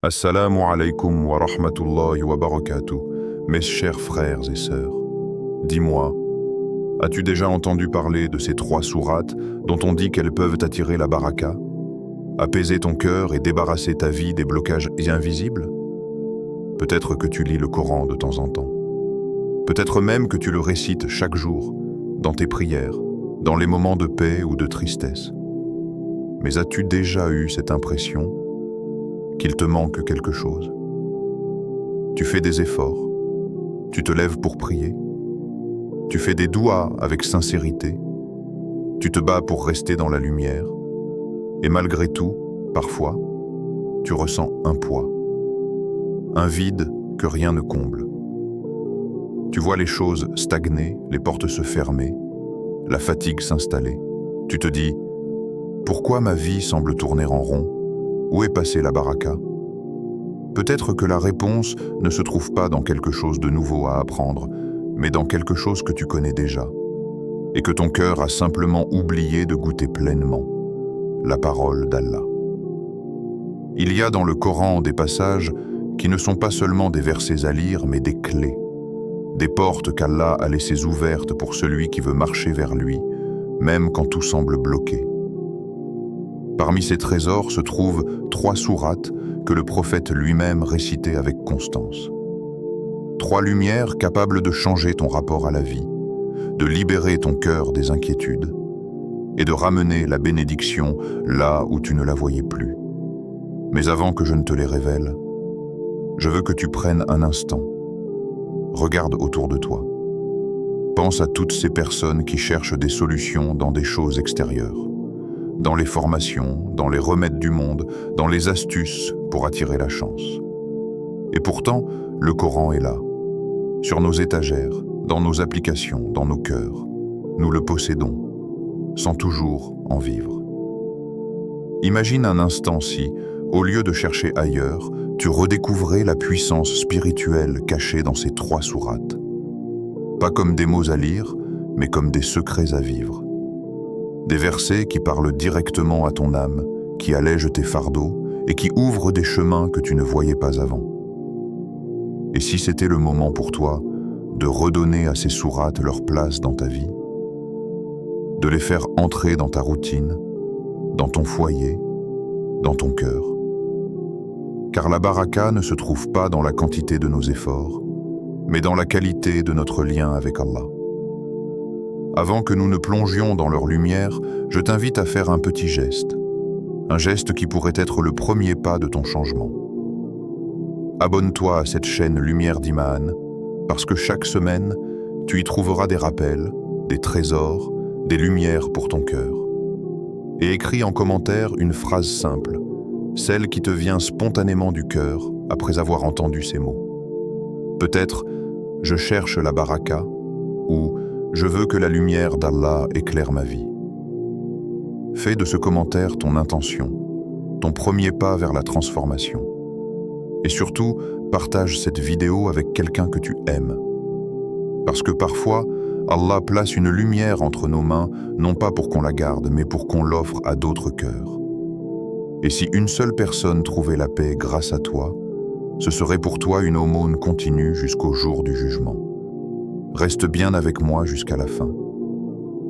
Assalamu alaikum wa rahmatullahi wa barakatuh, mes chers frères et sœurs. Dis-moi, as-tu déjà entendu parler de ces 3 sourates dont on dit qu'elles peuvent attirer la baraka, apaiser ton cœur et débarrasser ta vie des blocages invisibles? Peut-être que tu lis le Coran de temps en temps. Peut-être même que tu le récites chaque jour, dans tes prières, dans les moments de paix ou de tristesse. Mais as-tu déjà eu cette impression qu'il te manque quelque chose? Tu fais des efforts, tu te lèves pour prier, tu fais des douas avec sincérité, tu te bats pour rester dans la lumière, et malgré tout, parfois, tu ressens un poids, un vide que rien ne comble. Tu vois les choses stagner, les portes se fermer, la fatigue s'installer. Tu te dis, pourquoi ma vie semble tourner en rond? Où est passée la baraka? Peut-être que la réponse ne se trouve pas dans quelque chose de nouveau à apprendre, mais dans quelque chose que tu connais déjà, et que ton cœur a simplement oublié de goûter pleinement, la parole d'Allah. Il y a dans le Coran des passages qui ne sont pas seulement des versets à lire, mais des clés, des portes qu'Allah a laissées ouvertes pour celui qui veut marcher vers lui, même quand tout semble bloqué. Parmi ces trésors se trouvent 3 sourates que le prophète lui-même récitait avec constance. 3 lumières capables de changer ton rapport à la vie, de libérer ton cœur des inquiétudes et de ramener la bénédiction là où tu ne la voyais plus. Mais avant que je ne te les révèle, je veux que tu prennes un instant. Regarde autour de toi. Pense à toutes ces personnes qui cherchent des solutions dans des choses extérieures, dans les formations, dans les remèdes du monde, dans les astuces pour attirer la chance. Et pourtant, le Coran est là, sur nos étagères, dans nos applications, dans nos cœurs. Nous le possédons, sans toujours en vivre. Imagine un instant si, au lieu de chercher ailleurs, tu redécouvrais la puissance spirituelle cachée dans ces 3 sourates. Pas comme des mots à lire, mais comme des secrets à vivre. Des versets qui parlent directement à ton âme, qui allègent tes fardeaux et qui ouvrent des chemins que tu ne voyais pas avant. Et si c'était le moment pour toi de redonner à ces sourates leur place dans ta vie, de les faire entrer dans ta routine, dans ton foyer, dans ton cœur. Car la baraka ne se trouve pas dans la quantité de nos efforts, mais dans la qualité de notre lien avec Allah. Avant que nous ne plongions dans leur lumière, je t'invite à faire un petit geste. Un geste qui pourrait être le premier pas de ton changement. Abonne-toi à cette chaîne Lumière d'Iman, parce que chaque semaine, tu y trouveras des rappels, des trésors, des lumières pour ton cœur. Et écris en commentaire une phrase simple, celle qui te vient spontanément du cœur après avoir entendu ces mots. Peut-être « Je cherche la baraka » ou « Je veux que la lumière d'Allah éclaire ma vie ». Fais de ce commentaire ton intention, ton premier pas vers la transformation. Et surtout, partage cette vidéo avec quelqu'un que tu aimes. Parce que parfois, Allah place une lumière entre nos mains, non pas pour qu'on la garde, mais pour qu'on l'offre à d'autres cœurs. Et si une seule personne trouvait la paix grâce à toi, ce serait pour toi une aumône continue jusqu'au jour du jugement. Reste bien avec moi jusqu'à la fin.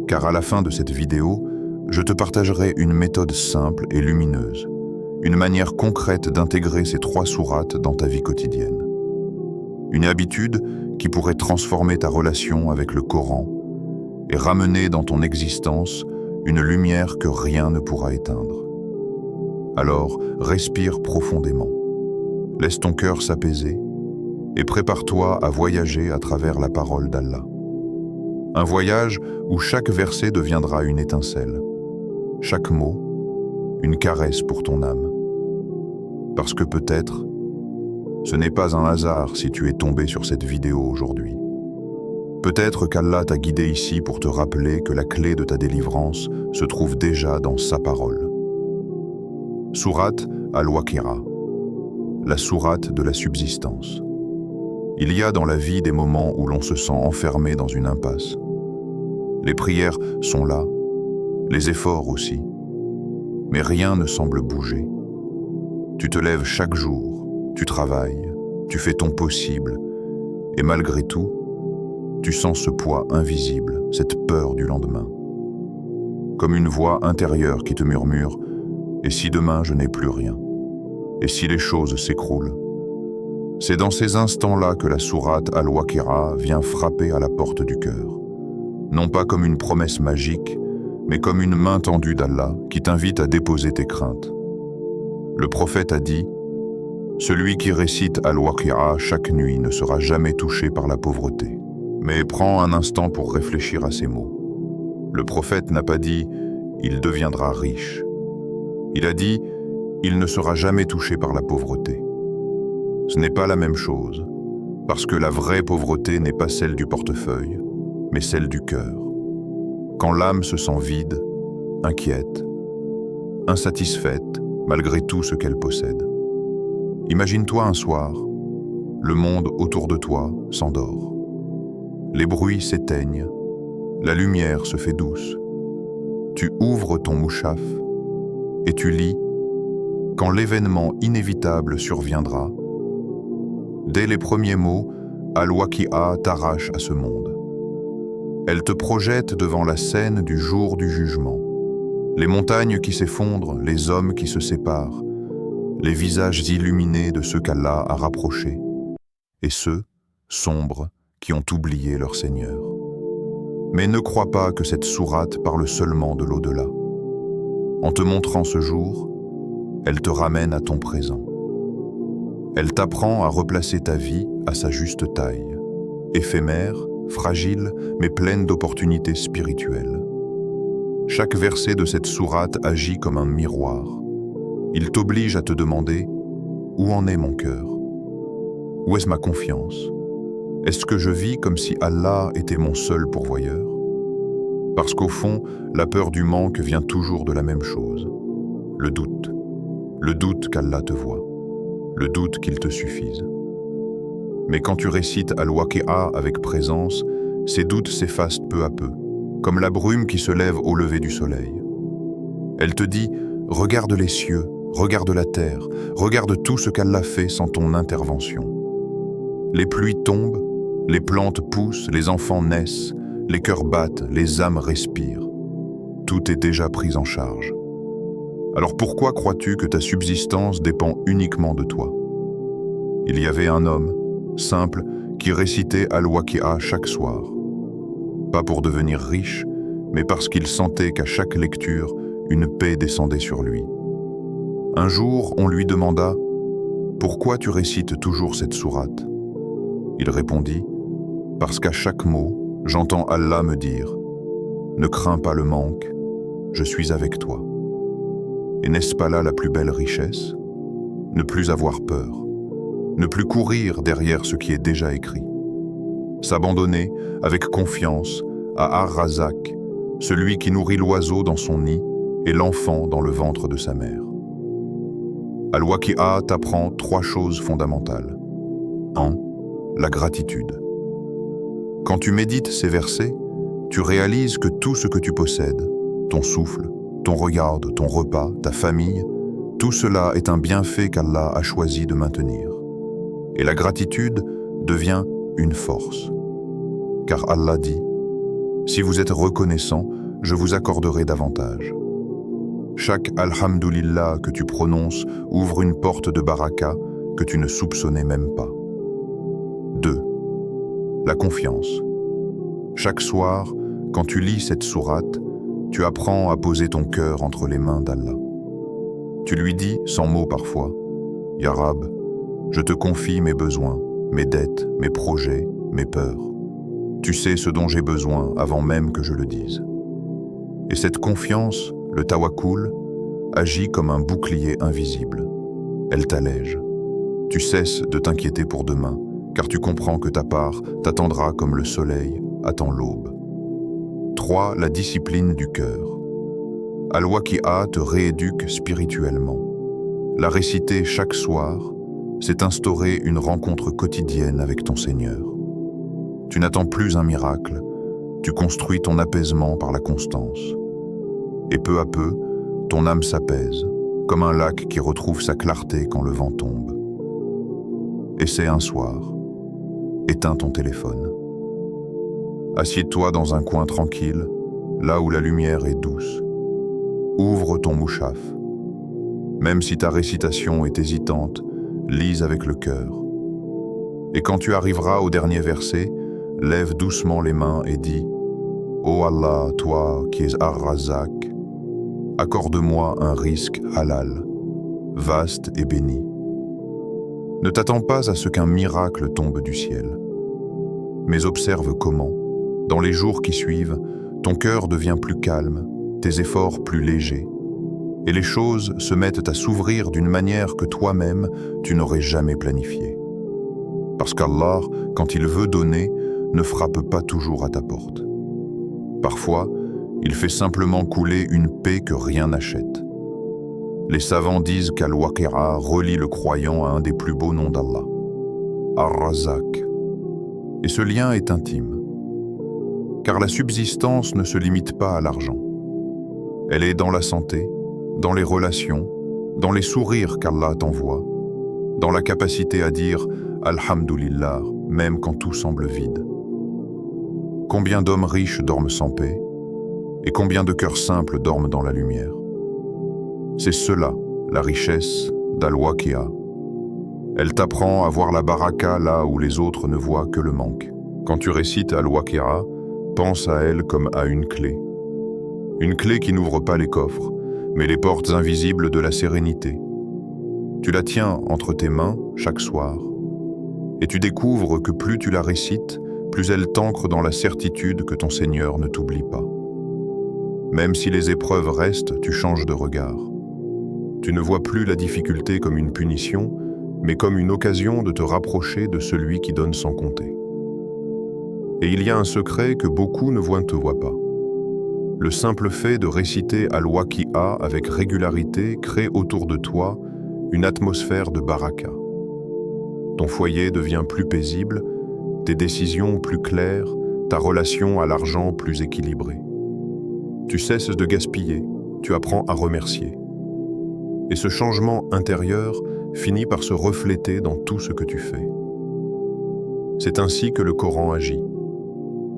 Car à la fin de cette vidéo, je te partagerai une méthode simple et lumineuse, une manière concrète d'intégrer ces 3 sourates dans ta vie quotidienne. Une habitude qui pourrait transformer ta relation avec le Coran et ramener dans ton existence une lumière que rien ne pourra éteindre. Alors, respire profondément, laisse ton cœur s'apaiser et prépare-toi à voyager à travers la parole d'Allah. Un voyage où chaque verset deviendra une étincelle, chaque mot, une caresse pour ton âme. Parce que peut-être, ce n'est pas un hasard si tu es tombé sur cette vidéo aujourd'hui. Peut-être qu'Allah t'a guidé ici pour te rappeler que la clé de ta délivrance se trouve déjà dans sa parole. Sourate Al-Waqira, la sourate de la subsistance. Il y a dans la vie des moments où l'on se sent enfermé dans une impasse. Les prières sont là, les efforts aussi, mais rien ne semble bouger. Tu te lèves chaque jour, tu travailles, tu fais ton possible, et malgré tout, tu sens ce poids invisible, cette peur du lendemain. Comme une voix intérieure qui te murmure « Et si demain je n'ai plus rien? Et si les choses s'écroulent ?» C'est dans ces instants-là que la sourate Al-Waqi'a vient frapper à la porte du cœur. Non pas comme une promesse magique, mais comme une main tendue d'Allah qui t'invite à déposer tes craintes. Le prophète a dit « Celui qui récite Al-Waqi'a chaque nuit ne sera jamais touché par la pauvreté. » Mais prends un instant pour réfléchir à ces mots. Le prophète n'a pas dit « il deviendra riche ». Il a dit « il ne sera jamais touché par la pauvreté ». Ce n'est pas la même chose, parce que la vraie pauvreté n'est pas celle du portefeuille, mais celle du cœur. Quand l'âme se sent vide, inquiète, insatisfaite, malgré tout ce qu'elle possède. Imagine-toi un soir, le monde autour de toi s'endort. Les bruits s'éteignent, la lumière se fait douce. Tu ouvres ton mouchaf et tu lis « Quand l'événement inévitable surviendra », dès les premiers mots, Al-Waqi'a t'arrache à ce monde. Elle te projette devant la scène du jour du jugement. Les montagnes qui s'effondrent, les hommes qui se séparent, les visages illuminés de ceux qu'Allah a rapprochés, et ceux, sombres, qui ont oublié leur Seigneur. Mais ne crois pas que cette sourate parle seulement de l'au-delà. En te montrant ce jour, elle te ramène à ton présent. Elle t'apprend à replacer ta vie à sa juste taille, éphémère, fragile, mais pleine d'opportunités spirituelles. Chaque verset de cette sourate agit comme un miroir. Il t'oblige à te demander « Où en est mon cœur? Où est ma confiance? Est-ce que je vis comme si Allah était mon seul pourvoyeur ?» Parce qu'au fond, la peur du manque vient toujours de la même chose. Le doute qu'Allah te voit, le doute qu'il te suffise. Mais quand tu récites Al-Waqi'a avec présence, ces doutes s'effacent peu à peu, comme la brume qui se lève au lever du soleil. Elle te dit « Regarde les cieux, regarde la terre, regarde tout ce qu'Allah fait sans ton intervention. Les pluies tombent, les plantes poussent, les enfants naissent, les cœurs battent, les âmes respirent. Tout est déjà pris en charge. Alors pourquoi crois-tu que ta subsistance dépend uniquement de toi? » Il y avait un homme, simple, qui récitait Al-Waqi'a chaque soir. Pas pour devenir riche, mais parce qu'il sentait qu'à chaque lecture, une paix descendait sur lui. Un jour, on lui demanda « Pourquoi tu récites toujours cette sourate ?» Il répondit « Parce qu'à chaque mot, j'entends Allah me dire « Ne crains pas le manque, je suis avec toi. » Et n'est-ce pas là la plus belle richesse? Ne plus avoir peur, ne plus courir derrière ce qui est déjà écrit. S'abandonner avec confiance à Ar-Razak, celui qui nourrit l'oiseau dans son nid et l'enfant dans le ventre de sa mère. Al-Waqi'a t'apprend 3 choses fondamentales. 1. La gratitude. Quand tu médites ces versets, tu réalises que tout ce que tu possèdes, ton souffle, ton regard, ton repas, ta famille, tout cela est un bienfait qu'Allah a choisi de maintenir. Et la gratitude devient une force. Car Allah dit « Si vous êtes reconnaissant, je vous accorderai davantage. » Chaque Alhamdulillah que tu prononces ouvre une porte de baraka que tu ne soupçonnais même pas. 2. La confiance. Chaque soir, quand tu lis cette sourate, tu apprends à poser ton cœur entre les mains d'Allah. Tu lui dis, sans mots parfois, « Ya Rab, je te confie mes besoins, mes dettes, mes projets, mes peurs. Tu sais ce dont j'ai besoin avant même que je le dise. » Et cette confiance, le tawakkul, agit comme un bouclier invisible. Elle t'allège. Tu cesses de t'inquiéter pour demain, car tu comprends que ta part t'attendra comme le soleil attend l'aube. 3. La discipline du cœur. Al-Waqi'a te rééduque spirituellement. La réciter chaque soir, c'est instaurer une rencontre quotidienne avec ton Seigneur. Tu n'attends plus un miracle, tu construis ton apaisement par la constance. Et peu à peu, ton âme s'apaise, comme un lac qui retrouve sa clarté quand le vent tombe. Essaie un soir. Éteins ton téléphone. Assieds-toi dans un coin tranquille, là où la lumière est douce. Ouvre ton mouchaf. Même si ta récitation est hésitante, lise avec le cœur. Et quand tu arriveras au dernier verset, lève doucement les mains et dis « Ô Allah, toi qui es Ar-Razak, accorde-moi un risque halal, vaste et béni. » Ne t'attends pas à ce qu'un miracle tombe du ciel, mais observe comment, dans les jours qui suivent, ton cœur devient plus calme, tes efforts plus légers, et les choses se mettent à s'ouvrir d'une manière que toi-même, tu n'aurais jamais planifiée. Parce qu'Allah, quand il veut donner, ne frappe pas toujours à ta porte. Parfois, il fait simplement couler une paix que rien n'achète. Les savants disent qu'Al-Waqi'a relie le croyant à un des plus beaux noms d'Allah, Ar-Razak. Et ce lien est intime, car la subsistance ne se limite pas à l'argent. Elle est dans la santé, dans les relations, dans les sourires qu'Allah t'envoie, dans la capacité à dire « Alhamdulillah » même quand tout semble vide. Combien d'hommes riches dorment sans paix, et combien de cœurs simples dorment dans la lumière. C'est cela, la richesse d'Al-Waqi'a. Elle t'apprend à voir la baraka là où les autres ne voient que le manque. Quand tu récites Al-Waqi'a, pense à elle comme à une clé. Une clé qui n'ouvre pas les coffres, mais les portes invisibles de la sérénité. Tu la tiens entre tes mains chaque soir, et tu découvres que plus tu la récites, plus elle t'ancre dans la certitude que ton Seigneur ne t'oublie pas. Même si les épreuves restent, tu changes de regard. Tu ne vois plus la difficulté comme une punition, mais comme une occasion de te rapprocher de celui qui donne sans compter. Et il y a un secret que beaucoup ne te voient pas. Le simple fait de réciter Al-Waqi'a avec régularité crée autour de toi une atmosphère de baraka. Ton foyer devient plus paisible, tes décisions plus claires, ta relation à l'argent plus équilibrée. Tu cesses de gaspiller, tu apprends à remercier. Et ce changement intérieur finit par se refléter dans tout ce que tu fais. C'est ainsi que le Coran agit.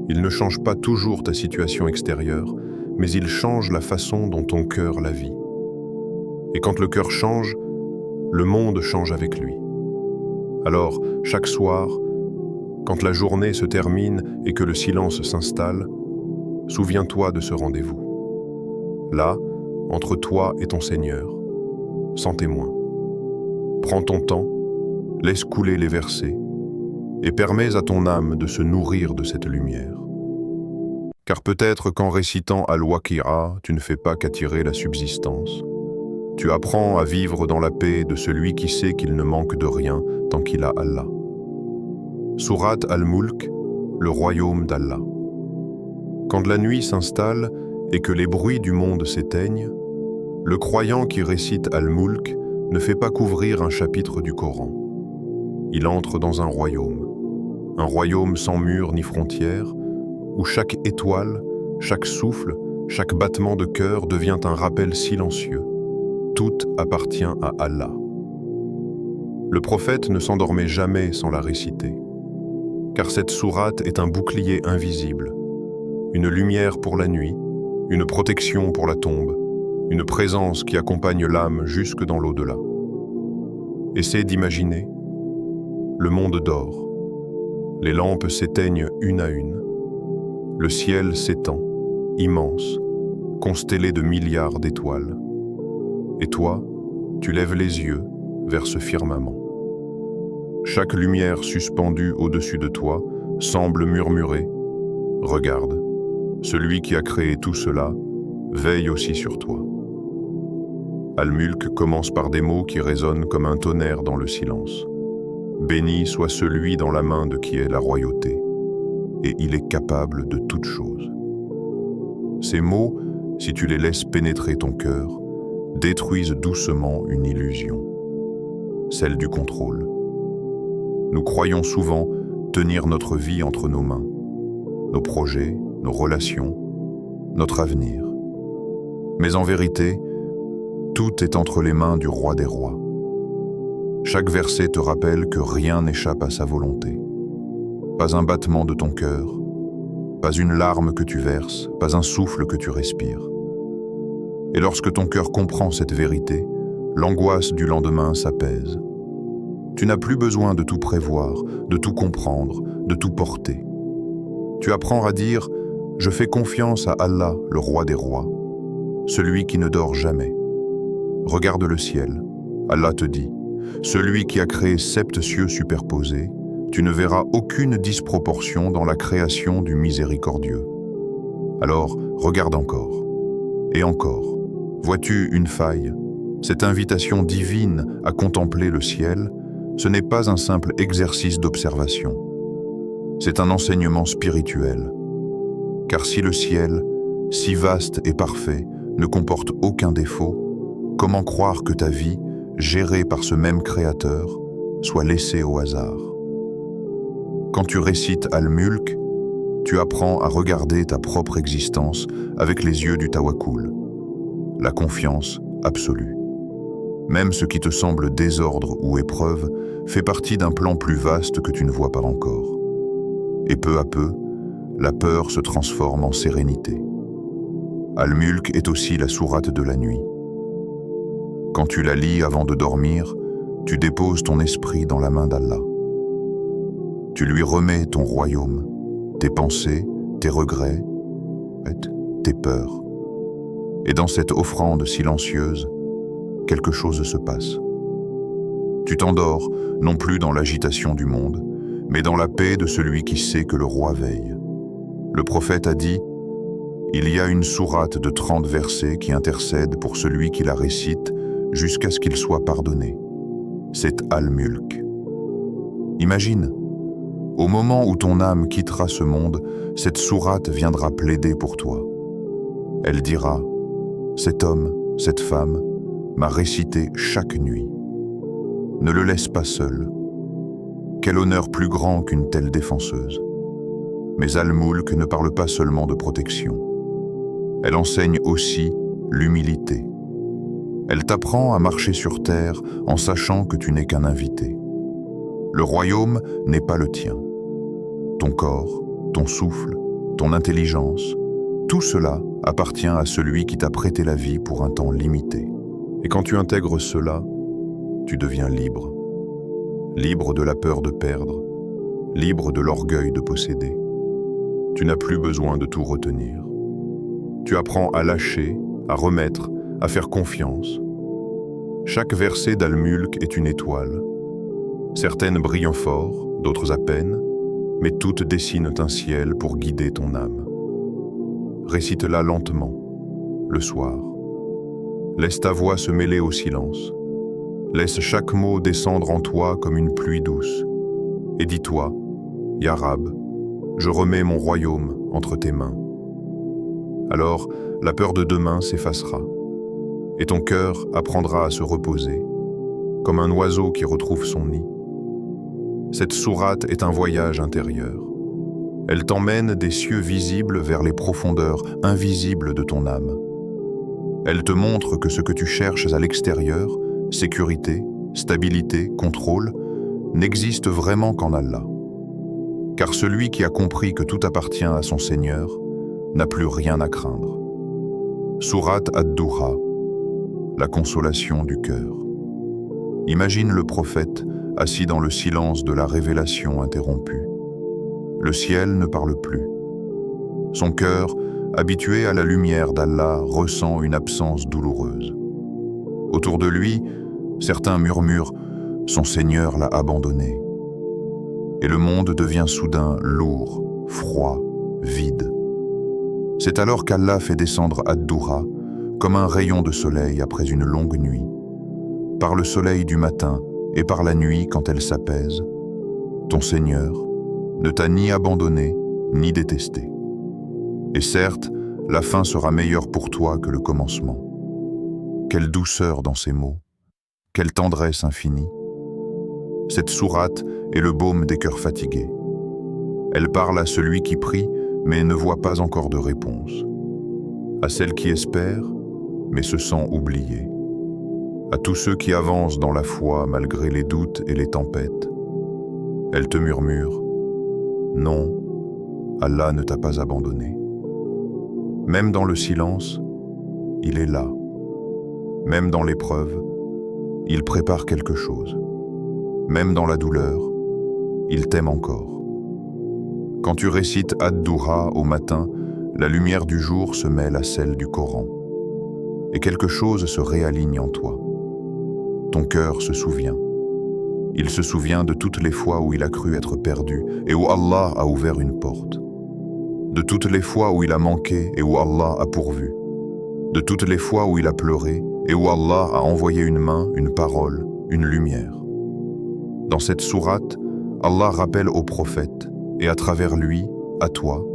Il ne change pas toujours ta situation extérieure, mais il change la façon dont ton cœur la vit. Et quand le cœur change, le monde change avec lui. Alors, chaque soir, quand la journée se termine et que le silence s'installe, souviens-toi de ce rendez-vous. Là, entre toi et ton Seigneur, sans témoin. Prends ton temps, laisse couler les versets et permets à ton âme de se nourrir de cette lumière. Car peut-être qu'en récitant Al-Waqi'a, tu ne fais pas qu'attirer la subsistance. Tu apprends à vivre dans la paix de celui qui sait qu'il ne manque de rien tant qu'il a Allah. Surat Al-Mulk, le royaume d'Allah. Quand la nuit s'installe et que les bruits du monde s'éteignent, le croyant qui récite Al-Mulk ne fait pas couvrir un chapitre du Coran. Il entre dans un royaume sans murs ni frontières, où chaque étoile, chaque souffle, chaque battement de cœur devient un rappel silencieux. Tout appartient à Allah. Le prophète ne s'endormait jamais sans la réciter, car cette sourate est un bouclier invisible, une lumière pour la nuit, une protection pour la tombe, une présence qui accompagne l'âme jusque dans l'au-delà. Essaie d'imaginer. Le monde dort. Les lampes s'éteignent une à une. Le ciel s'étend, immense, constellé de milliards d'étoiles. Et toi, tu lèves les yeux vers ce firmament. Chaque lumière suspendue au-dessus de toi semble murmurer « Regarde, celui qui a créé tout cela veille aussi sur toi. » Al-Mulk commence par des mots qui résonnent comme un tonnerre dans le silence. Béni soit celui dans la main de qui est la royauté, et il est capable de toutes choses. Ces mots, si tu les laisses pénétrer ton cœur, détruisent doucement une illusion, celle du contrôle. Nous croyons souvent tenir notre vie entre nos mains, nos projets, nos relations, notre avenir. Mais en vérité, Tout est entre les mains du roi des rois. Chaque verset te rappelle que rien n'échappe à sa volonté. Pas un battement de ton cœur, pas une larme que tu verses, pas un souffle que tu respires. Et lorsque ton cœur comprend cette vérité, l'angoisse du lendemain s'apaise. Tu n'as plus besoin de tout prévoir, de tout comprendre, de tout porter. Tu apprends à dire « Je fais confiance à Allah, le roi des rois, celui qui ne dort jamais. » Regarde le ciel. Allah te dit « Celui qui a créé 7 cieux superposés, tu ne verras aucune disproportion dans la création du miséricordieux. » Alors, regarde encore. Et encore. Vois-tu une faille? Cette invitation divine à contempler le ciel, ce n'est pas un simple exercice d'observation. C'est un enseignement spirituel. Car si le ciel, si vaste et parfait, ne comporte aucun défaut, comment croire que ta vie, gérée par ce même Créateur, soit laissée au hasard? Quand tu récites Al-Mulk, tu apprends à regarder ta propre existence avec les yeux du tawakkul, la confiance absolue. Même ce qui te semble désordre ou épreuve fait partie d'un plan plus vaste que tu ne vois pas encore. Et peu à peu, la peur se transforme en sérénité. Al-Mulk est aussi la sourate de la nuit. Quand tu la lis avant de dormir, tu déposes ton esprit dans la main d'Allah. Tu lui remets ton royaume, tes pensées, tes regrets, tes peurs. Et dans cette offrande silencieuse, quelque chose se passe. Tu t'endors, non plus dans l'agitation du monde, mais dans la paix de celui qui sait que le roi veille. Le prophète a dit « Il y a une sourate de 30 versets qui intercède pour celui qui la récite jusqu'à ce qu'il soit pardonné. C'est Al-Mulk. » Imagine, au moment où ton âme quittera ce monde, cette sourate viendra plaider pour toi. Elle dira « Cet homme, cette femme, m'a récité chaque nuit. Ne le laisse pas seul. Quel honneur plus grand qu'une telle défenseuse. » Mais Al-Mulk ne parle pas seulement de protection. Elle enseigne aussi l'humilité. Elle t'apprend à marcher sur terre en sachant que tu n'es qu'un invité. Le royaume n'est pas le tien. Ton corps, ton souffle, ton intelligence, tout cela appartient à celui qui t'a prêté la vie pour un temps limité. Et quand tu intègres cela, tu deviens libre. Libre de la peur de perdre, libre de l'orgueil de posséder. Tu n'as plus besoin de tout retenir. Tu apprends à lâcher, à remettre, à faire confiance. Chaque verset d'Al-Mulk est une étoile. Certaines brillent fort, d'autres à peine, mais toutes dessinent un ciel pour guider ton âme. Récite-la lentement, le soir. Laisse ta voix se mêler au silence. Laisse chaque mot descendre en toi comme une pluie douce. Et dis-toi, Ya Rab, je remets mon royaume entre tes mains. Alors, la peur de demain s'effacera, et ton cœur apprendra à se reposer, comme un oiseau qui retrouve son nid. Cette sourate est un voyage intérieur. Elle t'emmène des cieux visibles vers les profondeurs invisibles de ton âme. Elle te montre que ce que tu cherches à l'extérieur, sécurité, stabilité, contrôle, n'existe vraiment qu'en Allah. Car celui qui a compris que tout appartient à son Seigneur n'a plus rien à craindre. Sourate Ad-Duha, la consolation du cœur. Imagine le prophète assis dans le silence de la révélation interrompue. Le ciel ne parle plus. Son cœur, habitué à la lumière d'Allah, ressent une absence douloureuse. Autour de lui, certains murmurent « Son Seigneur l'a abandonné ». Et le monde devient soudain lourd, froid, vide. C'est alors qu'Allah fait descendre Ad-Duha comme un rayon de soleil après une longue nuit. Par le soleil du matin et par la nuit quand elle s'apaise, ton Seigneur ne t'a ni abandonné ni détesté. Et certes, la fin sera meilleure pour toi que le commencement. Quelle douceur dans ces mots, quelle tendresse infinie. Cette sourate est le baume des cœurs fatigués. Elle parle à celui qui prie, mais ne voit pas encore de réponse. À celle qui espère, mais se sent oubliée. À tous ceux qui avancent dans la foi malgré les doutes et les tempêtes, elle te murmure, non, Allah ne t'a pas abandonné. Même dans le silence, il est là. Même dans l'épreuve, il prépare quelque chose. Même dans la douleur, il t'aime encore. Quand tu récites Ad-Duha au matin, la lumière du jour se mêle à celle du Coran. Et quelque chose se réaligne en toi. Ton cœur se souvient. Il se souvient de toutes les fois où il a cru être perdu et où Allah a ouvert une porte. De toutes les fois où il a manqué et où Allah a pourvu. De toutes les fois où il a pleuré et où Allah a envoyé une main, une parole, une lumière. Dans cette sourate, Allah rappelle au prophète, et à travers lui, à toi,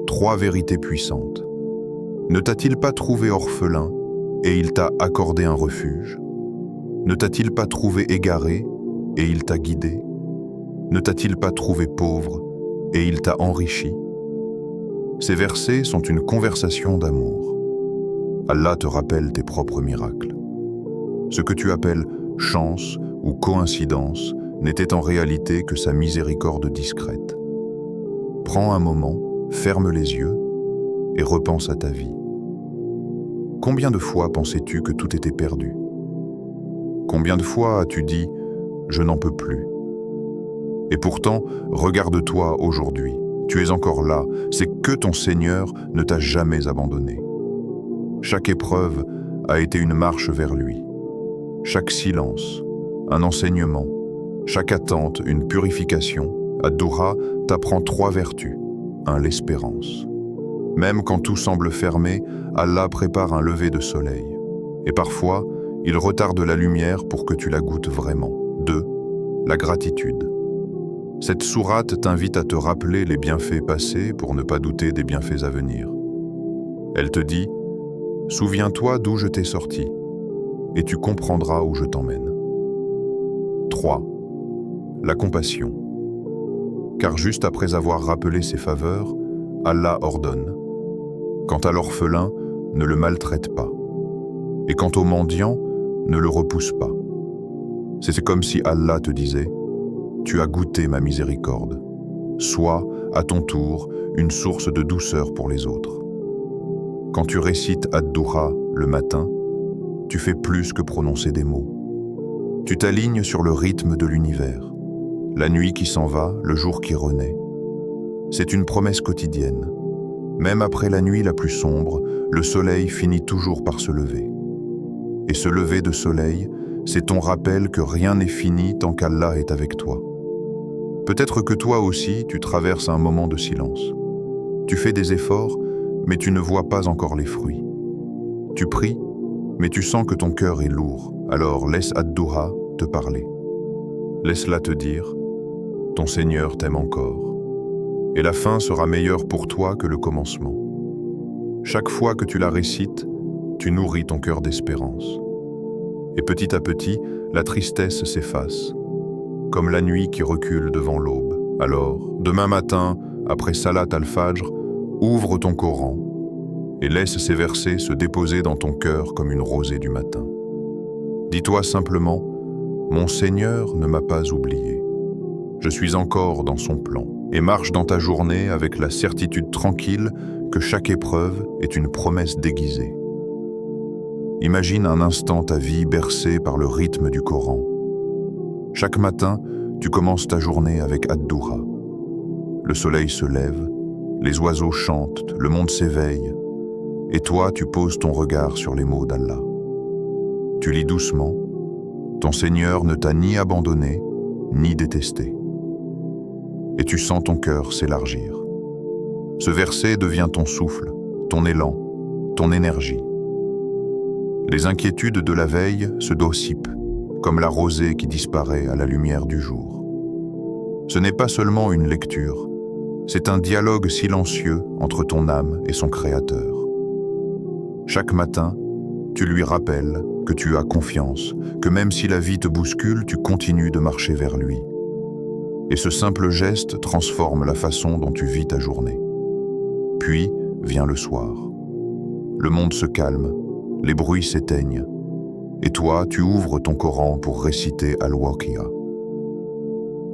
3 vérités puissantes. Ne t'a-t-il pas trouvé orphelin et il t'a accordé un refuge? Ne t'a-t-il pas trouvé égaré et il t'a guidé? Ne t'a-t-il pas trouvé pauvre et il t'a enrichi? Ces versets sont une conversation d'amour. Allah te rappelle tes propres miracles. Ce que tu appelles chance ou coïncidence n'était en réalité que sa miséricorde discrète. Prends un moment, ferme les yeux et repense à ta vie. Combien de fois pensais-tu que tout était perdu? Combien de fois as-tu dit « je n'en peux plus » ? Et pourtant, regarde-toi aujourd'hui. Tu es encore là, c'est que ton Seigneur ne t'a jamais abandonné. Chaque épreuve a été une marche vers lui. Chaque silence, un enseignement. Chaque attente, une purification. Ad-Duha t'apprend 3 vertus. 1. L'espérance. Même quand tout semble fermé, Allah prépare un lever de soleil. Et parfois, il retarde la lumière pour que tu la goûtes vraiment. 2. La gratitude. Cette sourate t'invite à te rappeler les bienfaits passés pour ne pas douter des bienfaits à venir. Elle te dit « Souviens-toi d'où je t'ai sorti, et tu comprendras où je t'emmène. » 3. La compassion. Car juste après avoir rappelé ses faveurs, Allah ordonne « Quant à l'orphelin, ne le maltraite pas. Et quant au mendiant, ne le repousse pas. » C'est comme si Allah te disait « Tu as goûté ma miséricorde. Sois, à ton tour, une source de douceur pour les autres. » Quand tu récites Ad-Duha le matin, tu fais plus que prononcer des mots. Tu t'alignes sur le rythme de l'univers, la nuit qui s'en va, le jour qui renaît. C'est une promesse quotidienne. Même après la nuit la plus sombre, le soleil finit toujours par se lever. Et ce lever de soleil, c'est ton rappel que rien n'est fini tant qu'Allah est avec toi. Peut-être que toi aussi, tu traverses un moment de silence. Tu fais des efforts, mais tu ne vois pas encore les fruits. Tu pries, mais tu sens que ton cœur est lourd. Alors laisse Ad-Duha te parler. Laisse-la te dire « Ton Seigneur t'aime encore. » Et la fin sera meilleure pour toi que le commencement. Chaque fois que tu la récites, tu nourris ton cœur d'espérance. Et petit à petit, la tristesse s'efface, comme la nuit qui recule devant l'aube. Alors, demain matin, après Salat al-Fajr, ouvre ton Coran et laisse ces versets se déposer dans ton cœur comme une rosée du matin. Dis-toi simplement, mon Seigneur ne m'a pas oublié. Je suis encore dans son plan et marche dans ta journée avec la certitude tranquille que chaque épreuve est une promesse déguisée. Imagine un instant ta vie bercée par le rythme du Coran. Chaque matin, tu commences ta journée avec Ad-Duha. Le soleil se lève, les oiseaux chantent, le monde s'éveille, et toi, tu poses ton regard sur les mots d'Allah. Tu lis doucement, ton Seigneur ne t'a ni abandonné, ni détesté. Et tu sens ton cœur s'élargir. Ce verset devient ton souffle, ton élan, ton énergie. Les inquiétudes de la veille se dissipent, comme la rosée qui disparaît à la lumière du jour. Ce n'est pas seulement une lecture, c'est un dialogue silencieux entre ton âme et son Créateur. Chaque matin, tu lui rappelles que tu as confiance, que même si la vie te bouscule, tu continues de marcher vers lui. Et ce simple geste transforme la façon dont tu vis ta journée. Puis vient le soir. Le monde se calme, les bruits s'éteignent, Et toi, tu ouvres ton Coran pour réciter Al-Waqi'a.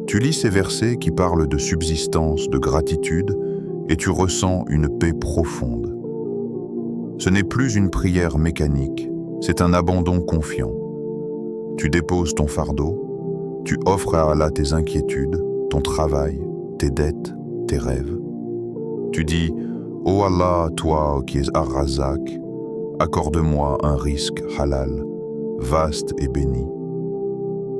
Tu lis ces versets qui parlent de subsistance, de gratitude, et tu ressens une paix profonde. Ce n'est plus une prière mécanique, c'est un abandon confiant. Tu déposes ton fardeau, tu offres à Allah tes inquiétudes, ton travail, tes dettes, tes rêves. Tu dis « Ô Allah, toi qui es Ar-Razak, accorde-moi un risque halal, vaste et béni. »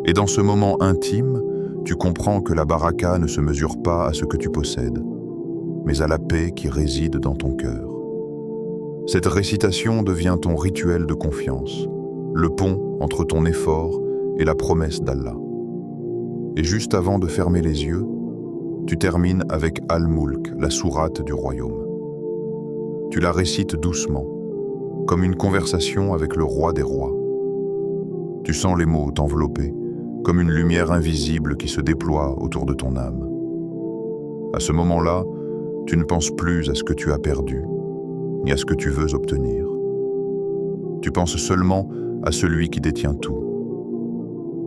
Et dans ce moment intime, tu comprends que la baraka ne se mesure pas à ce que tu possèdes, mais à la paix qui réside dans ton cœur. Cette récitation devient ton rituel de confiance, le pont entre ton effort et la promesse d'Allah. Et juste avant de fermer les yeux, tu termines avec Al-Mulk, la sourate du royaume. Tu la récites doucement, comme une conversation avec le roi des rois. Tu sens les mots t'envelopper, comme une lumière invisible qui se déploie autour de ton âme. À ce moment-là, tu ne penses plus à ce que tu as perdu, ni à ce que tu veux obtenir. Tu penses seulement à celui qui détient tout.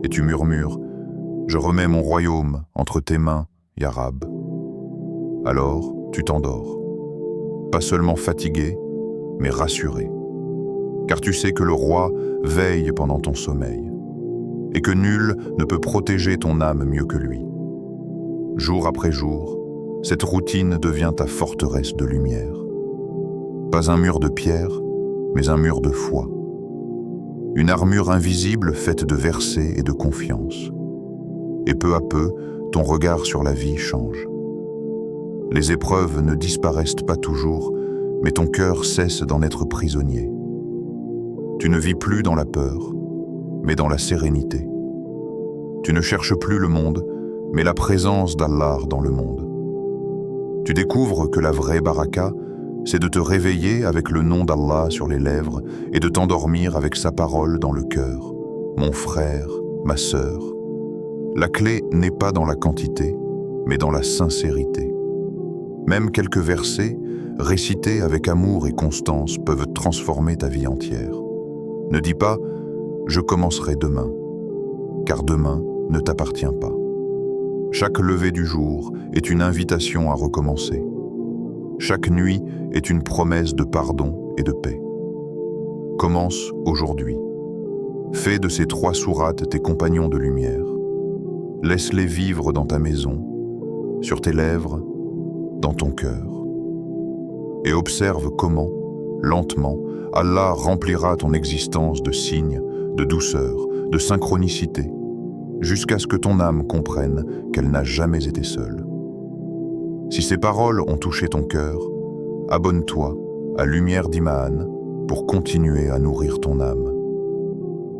Et tu murmures « Je remets mon royaume entre tes mains, Ya Rab ». Alors, tu t'endors. Pas seulement fatigué, mais rassuré. Car tu sais que le roi veille pendant ton sommeil et que nul ne peut protéger ton âme mieux que lui. Jour après jour, cette routine devient ta forteresse de lumière. Pas un mur de pierre, mais un mur de foi. Une armure invisible faite de versets et de confiance. Et peu à peu, ton regard sur la vie change. Les épreuves ne disparaissent pas toujours, mais ton cœur cesse d'en être prisonnier. Tu ne vis plus dans la peur, mais dans la sérénité. Tu ne cherches plus le monde, mais la présence d'Allah dans le monde. Tu découvres que la vraie baraka, c'est de te réveiller avec le nom d'Allah sur les lèvres et de t'endormir avec sa parole dans le cœur. Mon frère, ma sœur, la clé n'est pas dans la quantité, mais dans la sincérité. Même quelques versets, récités avec amour et constance, peuvent transformer ta vie entière. Ne dis pas « je commencerai demain », car demain ne t'appartient pas. Chaque lever du jour est une invitation à recommencer. Chaque nuit est une promesse de pardon et de paix. Commence aujourd'hui. Fais de ces 3 sourates tes compagnons de lumière. Laisse-les vivre dans ta maison, sur tes lèvres, dans ton cœur. Et observe comment, lentement, Allah remplira ton existence de signes, de douceur, de synchronicité, jusqu'à ce que ton âme comprenne qu'elle n'a jamais été seule. Si ces paroles ont touché ton cœur, abonne-toi à Lumière d'Iman pour continuer à nourrir ton âme.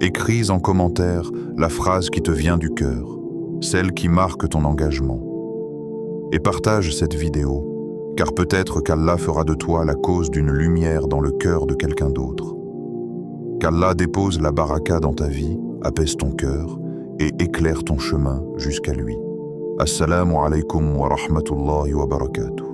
Écris en commentaire la phrase qui te vient du cœur, celle qui marque ton engagement. Et partage cette vidéo, car peut-être qu'Allah fera de toi la cause d'une lumière dans le cœur de quelqu'un d'autre. Qu'Allah dépose la baraka dans ta vie, apaise ton cœur et éclaire ton chemin jusqu'à lui. Assalamu alaikum wa rahmatullahi wa barakatuh.